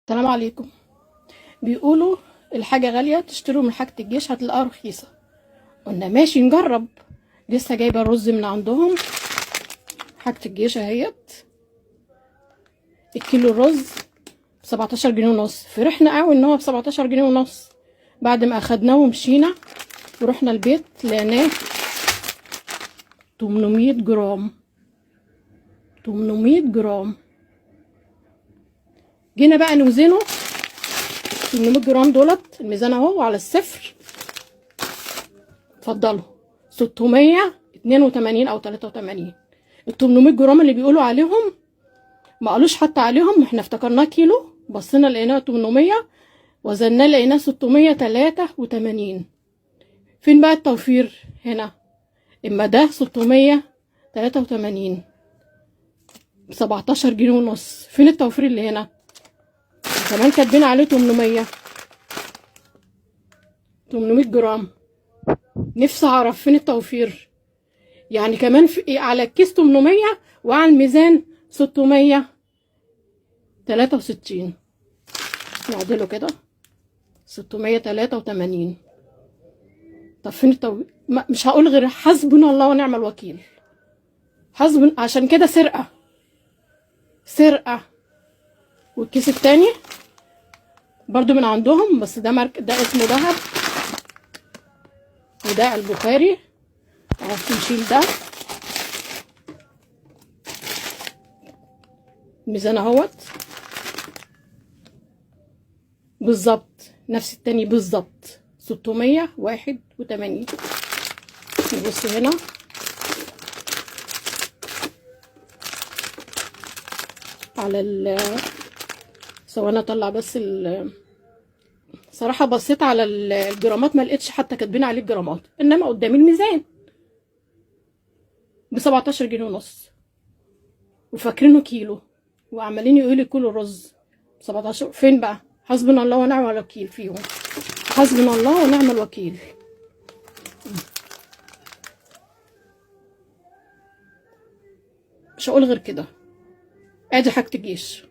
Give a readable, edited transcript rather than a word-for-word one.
السلام عليكم. بيقولوا الحاجة غالية تشتروا من حاجة الجيش هتلاقوها رخيصة. قلنا ماشي نجرب. لسه جايبة الرز من عندهم حاجة الجيش اهيت. الكيلو الرز ب17 جنيه ونص. فرحنا قوي ان هو ب17 جنيه ونص. بعد ما اخدناه ومشينا ورحنا البيت لقيناه 800 جرام. 800 جرام. جينا بقى نوزنه. 800 جرام دولت الميزان اهو على الصفر. اتفضلوا 682 او 83. ال 800 جرام اللي بيقولوا عليهم ما قالوش حتى عليهم، احنا افتكرناه كيلو، بصينا لقيناه 800، وزناه لقيناه 683. فين بقى التوفير هنا؟ اما ده 683 ب17 جنيه ونص، فين التوفير اللي هنا؟ كمان كاتبين عليه 800 جرام. نفسي اعرف فين التوفير. يعني كمان في على الكيس 800 وعلى الميزان 663. نعدله كده 683. طب فين مش هقول غير حسبنا الله ونعم الوكيل. عشان كده سرقة. والكيس التاني برضو من عندهم، بس ده ده اسمه دهب، وده البخاري. عرفت نشيل ده. الميزان اهوت بالظبط نفس التاني بالظبط 681. نبص هنا على ثواني اطلع بس صراحة بصيت على الجرامات ما لقيتش حتى كاتبين عليه الجرامات، انما قدامي الميزان ب17 جنيه ونص وفاكرينه كيلو، وعمالين يقولوا كيلو رز 17. فين بقى؟ حسبنا الله ونعم الوكيل فيهم. حسبنا الله ونعم الوكيل. مش هقول غير كده. ادي حاجة الجيش.